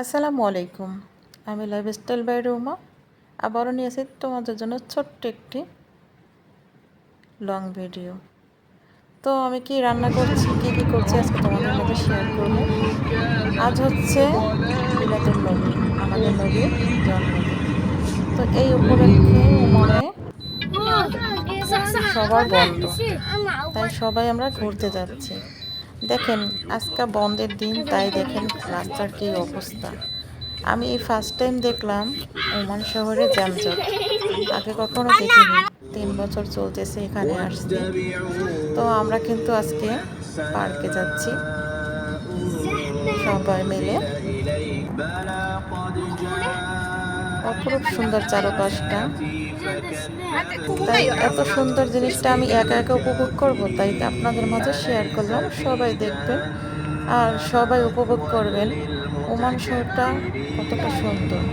আসসালামু আলাইকুম। আমি লাইফস্টাইল বাই রুমা আবারও নিয়েছি তোমাদের জন্য ছোট্ট একটি লং ভিডিও। তো আমি কি রান্না করছি, কি করছি আজকে তোমাদের মাঝে শেয়ার করব। আজ হচ্ছে মিলাদুন নবী, আমাদের নবীর জন্মদিন। তো এই উপলক্ষে উমরে সবার বন্ধ, তাই সবাই আমরা ঘুরতে যাচ্ছি। দেখেন আজকে বন্ধের দিন, তাই দেখেন রাস্তার কী অবস্থা। আমি এই ফার্স্ট টাইম দেখলাম ওমান শহরে যানজট, আগে কখনো দেখিনি। 3 বছর চলতেছে এখানে আসছি। তো আমরা কিন্তু আজকে পার্কে যাচ্ছি সবাই মিলে। অপরূপ সুন্দর চারপাশটা, তাই এত সুন্দর জিনিসটা আমি একা একা উপভোগ করব, তাই আপনাদের মাঝে শেয়ার করলাম। সবাই দেখবেন আর সবাই উপভোগ করবেন ওমান শহরটা কতটা সুন্দর।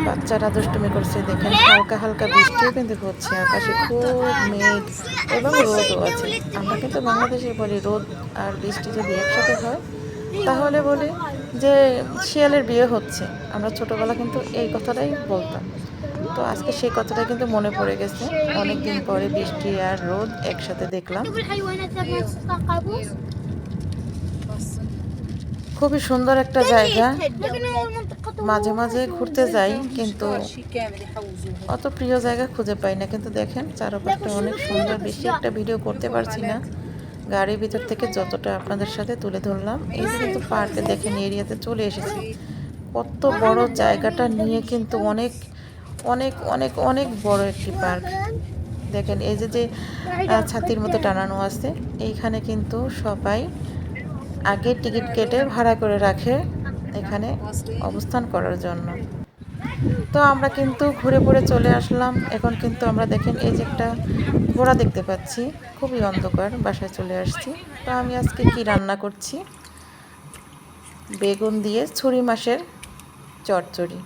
বাচ্চারা দুষ্টুমি করছে, দেখেন হালকা হালকা বৃষ্টিও কিন্তু হচ্ছে, আকাশে খুব মেঘ এবং রোদও আছে। আমরা কিন্তু বাংলাদেশে বলি রোদ আর বৃষ্টি যদি একসাথে হয় তাহলে বলি যে শিয়ালের বিয়ে হচ্ছে। আমরা ছোটোবেলা কিন্তু এই কথাটাই বলতাম। তো আজকে সেই কথাটা কিন্তু মনে পড়ে গেছে, অনেক দিন পরে বৃষ্টি আর রোদ একসাথে দেখলাম। খুবই সুন্দর একটা জায়গা, মাঝে মাঝে ঘুরতে যাই কিন্তু অত প্রিয় জায়গা খুঁজে পাই না। কিন্তু দেখেন চারপাশটা অনেক সুন্দর, বেশি একটা ভিডিও করতে পারছি না, গাড়ির ভিতর থেকে যতটা আপনাদের সাথে তুলে ধরলাম। এই যে কিন্তু পার্কে দেখেন এরিয়াতে চলে এসেছি, কত বড় জায়গাটা নিয়ে কিন্তু অনেক অনেক অনেক অনেক বড় একটি পার্ক। দেখেন এই যে ছাতির মতো টানানো আছে, এইখানে কিন্তু সবাই আগে টিকিট কেটে ভাড়া করে রাখে এখানে অবস্থান করার জন্য। তো আমরা কিন্তু ঘুরে ঘুরে চলে আসলাম। এখন কিন্তু আমরা দেখেন এই যে একটা ঘোড়া দেখতে পাচ্ছি, খুবই অন্ধকার, বাসায় চলে আসছি। তো আমি আজকে কি রান্না করছি, বেগুন দিয়ে ছুরি মাছের চচ্চড়ি।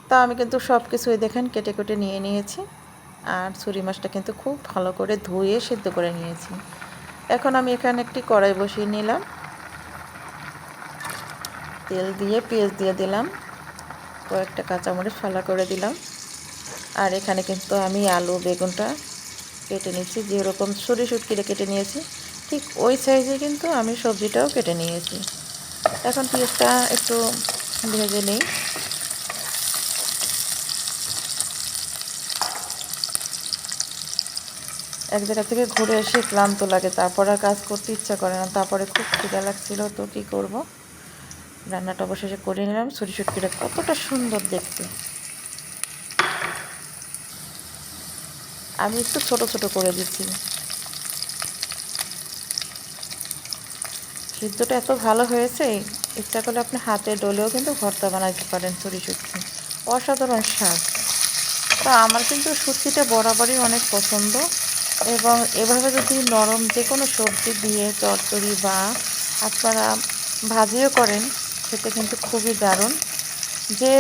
তা আমি কিন্তু সব কিছুই দেখেন কেটে কেটে নিয়ে নিয়েছি, আর ছুরি মাছটা কিন্তু খুব ভালো করে ধুয়ে সিদ্ধ করে নিয়েছি। এখন আমি এখানে একটি কড়াই বসিয়ে নিলাম, তেল দিয়ে পেঁয়াজ দিয়ে দিলাম, কয়েকটা কাঁচামরিচ ফালা করে দিলাম। আর এখানে কিন্তু আমি আলু বেগুনটা কেটে নিয়েছি, যেরকম শুটকিটা কেটে নিয়েছি ঠিক ওই সাইজে কিন্তু আমি সবজিটাও কেটে নিয়েছি। এখন পেঁয়াজটা একটু ভেজে নিই। এক জায়গা থেকে ঘুরে এসে ক্লান্ত লাগে, তারপর আর কাজ করতে ইচ্ছা করে না। তারপরে খুব খিদা লাগছিল, তো কী করব, রান্নাটা অবশেষে করে নিলাম। শুটকিটা কতটা সুন্দর দেখতে। আমি একটু ছোট ছোট করে দিচ্ছি। সিদ্ধটা এত ভালো হয়েছে, ইচ্ছা করলে আপনি হাতে ডলেও কিন্তু ভর্তা বানাইতে পারেন শুটকি, অসাধারণ স্বাদ। তো আমার কিন্তু শুটকিটা বরাবরই অনেক পছন্দ, এবং এভাবে যদি নরম যে কোনো সবজি দিয়ে চচ্চড়ি বা আপনারা ভাজিও করেন, খেতে কিন্তু খুবই দারুণ। যে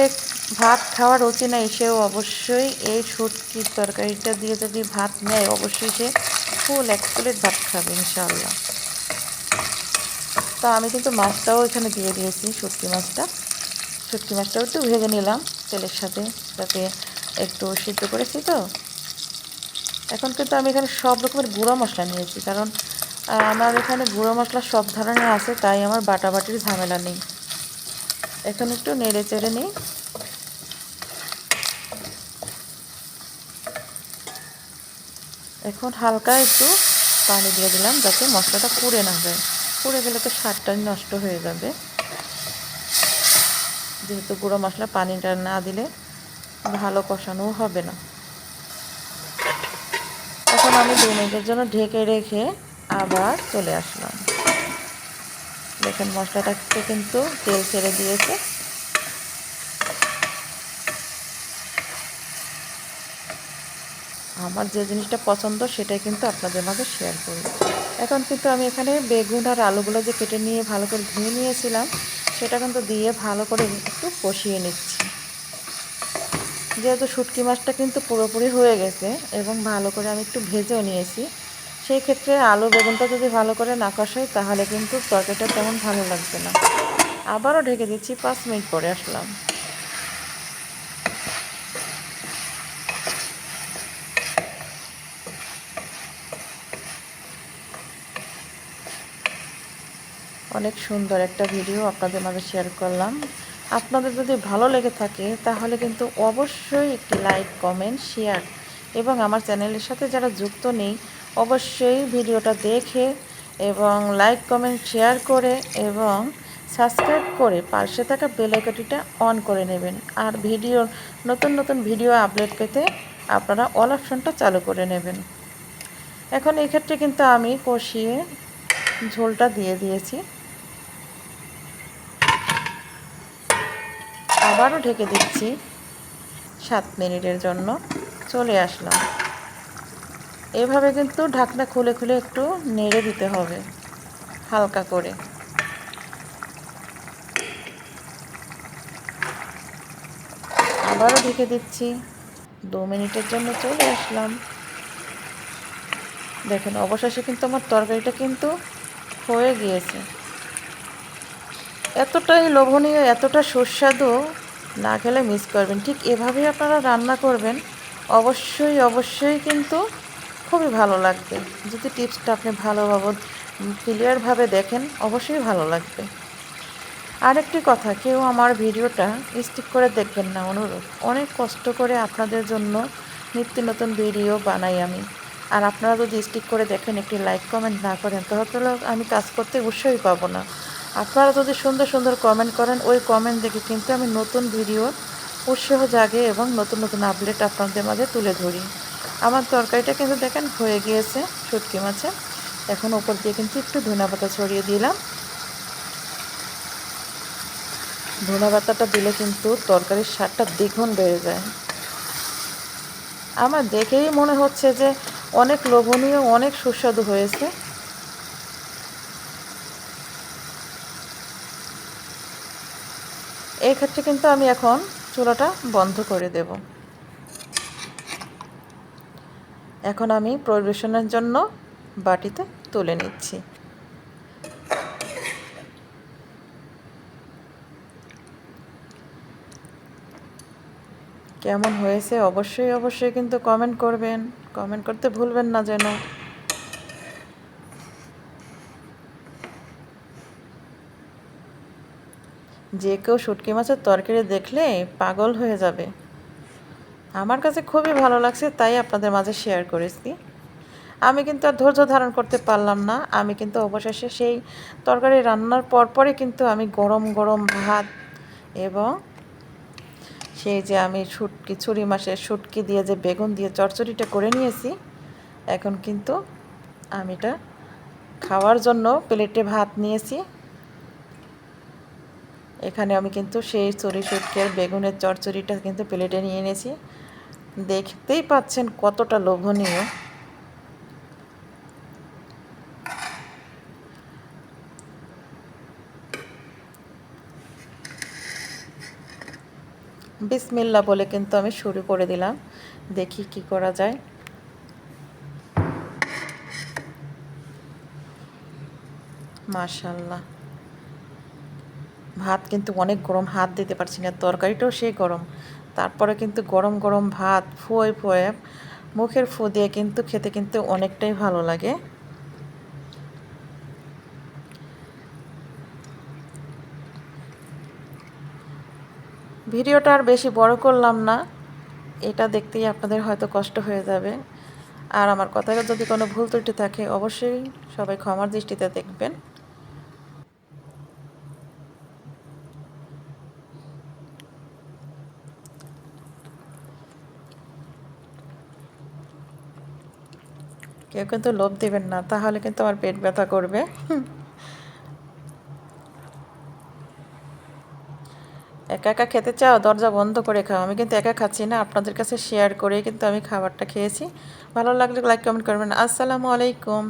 ভাত খাওয়ার রুচি নেই সেও অবশ্যই এই শুটকির তরকারিটা দিয়ে যদি ভাত নেয়, অবশ্যই সে ফুল এক প্লেট ভাত খাবে ইনশাআল্লাহ। তো আমি কিন্তু মাছটাও এখানে দিয়ে দিয়েছি, শুটকি মাছটাও একটু ভেজে নিলাম তেলের সাথে, যাতে একটু সিদ্ধ করেছি। তো এখন কিন্তু আমি এখানে সব রকমের গুঁড়ো মশলা নিয়েছি, কারণ আমার এখানে গুঁড়ো মশলা সব ধরনের আছে, তাই আমার বাটাবাটির ঝামেলা নেই। এখন একটু নেড়ে চেড়ে নিই। এখন হালকা একটু পানি দিয়ে দিলাম, যাতে মশলাটা পুড়ে না যায়। পুড়ে গেলে তো স্বাদটাই নষ্ট হয়ে যাবে, যেহেতু গুঁড়ো মশলা পানিটা না দিলে ভালো কষানোও হবে না। এখন আমি 2 মিনিটের জন্য ঢেকে রেখে আবার চলে আসলাম। দেখেন মশলাটাকে কিন্তু তেল ছেড়ে দিয়েছে। আমার যে জিনিসটা পছন্দ সেটাই কিন্তু আপনাদের মাঝে শেয়ার করি। এখন কিন্তু আমি এখানে বেগুন আর আলুগুলো যে কেটে নিয়ে ভালো করে ধুয়ে নিয়েছিলাম, সেটা কিন্তু দিয়ে ভালো করে একটু কষিয়ে নিচ্ছি। যেহেতু শুটকি মাছটা কিন্তু পুরোপুরি হয়ে গেছে এবং ভালো করে আমি একটু ভেজেও নিয়েছি, সেই ক্ষেত্রে আলু বেগুনটা যদি ভালো করে না কষাই তাহলে কিন্তু তরকারিটা তেমন ভালো লাগবে না। আবারও ঢেকে দিচ্ছি, 5 মিনিট পরে আসলাম। অনেক সুন্দর একটা ভিডিও আপনাদের মাঝে শেয়ার করলাম। আপনাদের যদি ভালো লেগে থাকে তাহলে কিন্তু অবশ্যই একটি লাইক, কমেন্ট, শেয়ার এবং আমার চ্যানেলের সাথে যারা যুক্ত নেই অবশ্যই ভিডিওটা দেখে এবং লাইক, কমেন্ট, শেয়ার করে এবং সাবস্ক্রাইব করে পাশে থাকা বেল আইকনটিটা অন করে নেবেন। আর নতুন নতুন ভিডিও আপলোড পেতে আপনারা অল অপশনটা চালু করে নেবেন। এখন এই ক্ষেত্রে কিন্তু আমি কষিয়ে ঝোলটা দিয়ে দিয়েছি। আবারও ঢেকে দিচ্ছি 7 মিনিটের জন্য। চলে আসলাম। এভাবে কিন্তু ঢাকনা খুলে খুলে একটু নেড়ে দিতে হবে হালকা করে। আবারও ঢেকে দিচ্ছি 2 মিনিটের জন্য। চলে আসলাম। দেখুন অবশেষে কিন্তু আমার তরকারিটা কিন্তু হয়ে গিয়েছে। এতটাই লোভনীয়, এতটা সুস্বাদু, না খেলে মিস করবেন। ঠিক এভাবেই আপনারা রান্না করবেন, অবশ্যই অবশ্যই কিন্তু খুবই ভালো লাগবে। যদি টিপসটা আপনি ভালোভাবে ক্লিয়ারভাবে দেখেন অবশ্যই ভালো লাগবে। আরেকটি কথা, কেউ আমার ভিডিওটা স্কিপ করে দেখবেন না, অনুরোধ। অনেক কষ্ট করে আপনাদের জন্য নিত্য নতুন ভিডিও বানাই আমি। আর আপনারা যদি স্কিপ করে দেখেন, একটি লাইক, কমেন্ট না করেন তাহলে আমি কাজ করতে উৎসাহই পাবো না। আপনারা যদি সুন্দর সুন্দর কমেন্ট করেন, ওই কমেন্ট দেখে কিন্তু আমি নতুন ভিডিওর উৎসাহ জাগে এবং নতুন নতুন আপডেট আপনাদের মাঝে তুলে ধরি। আমার তরকারিটা কিন্তু দেখেন হয়ে গিয়েছে শুটকি মাছে। এখন ওপর দিয়ে কিন্তু একটু ধনেপাতা ছড়িয়ে দিলাম। ধনেপাতাটা দিলে কিন্তু তরকারির স্বাদটা দ্বিগুণ বেড়ে যায়। আমার দেখেই মনে হচ্ছে যে অনেক লোভনীয়, অনেক সুস্বাদু হয়েছে। এই ক্ষেত্রে কিন্তু আমি এখন চুলাটা বন্ধ করে দেব। এখন আমি পরিবেশনের জন্য বাটিতে তুলে নিচ্ছি। কেমন হয়েছে অবশ্যই অবশ্যই কিন্তু কমেন্ট করবেন। কমেন্ট করতে ভুলবেন না যেন। যে কেউ শুটকি মাছের তরকারি দেখলে পাগল হয়ে যাবে। আমার কাছে খুবই ভালো লাগছে, তাই আপনাদের মাঝে শেয়ার করেছি। আমি কিন্তু আর ধৈর্য ধারণ করতে পারলাম না। আমি কিন্তু অবশেষে সেই তরকারি রান্নার পরপরই কিন্তু আমি গরম গরম ভাত এবং সেই যে আমি ছুরি মাছের শুটকি দিয়ে যে বেগুন দিয়ে চচ্চড়িটা করে নিয়েছি, এখন কিন্তু আমি এটা খাওয়ার জন্য প্লেটে ভাত নিয়েছি। এখানে আমি কিন্তু সেই শুটকির বেগুনের চচ্চড়িটা কিন্তু প্লেটে নিয়ে নিয়েছি। দেখতেই পাচ্ছেন কতটা লোভনীয়। বিসমিল্লাহ বলে কিন্তু আমি শুরু করে দিলাম। দেখি কি করা যায়। মাশাআল্লাহ, ভাত কিন্তু অনেক গরম, হাত দিতে পারছি না। তরকারিটাও সেই গরম, তারপরে কিন্তু গরম গরম ভাত ফুয়ে ফুয়ে মুখের ফু দিয়ে কিন্তু খেতে কিন্তু অনেকটাই ভালো লাগে। ভিডিওটা আর বেশি বড় করলাম না, এটা দেখতেই আপনাদের হয়তো কষ্ট হয়ে যাবে। আর আমার কথায় যদি কোনো ভুল ত্রুটি থাকে অবশ্যই সবাই ক্ষমার দৃষ্টিতে দেখবেন। কেউ কিন্তু লোভ দেবেন না, তাহলে কিন্তু আমার পেট ব্যথা করবে। একা একা খেতে চাও, দরজা বন্ধ করে খাও। আমি কিন্তু একা খাচ্ছি না, আপনাদের কাছে শেয়ার করেই কিন্তু আমি খাবারটা খেয়েছি। ভালো লাগলে লাইক, কমেন্ট করবেন। আসসালামু আলাইকুম।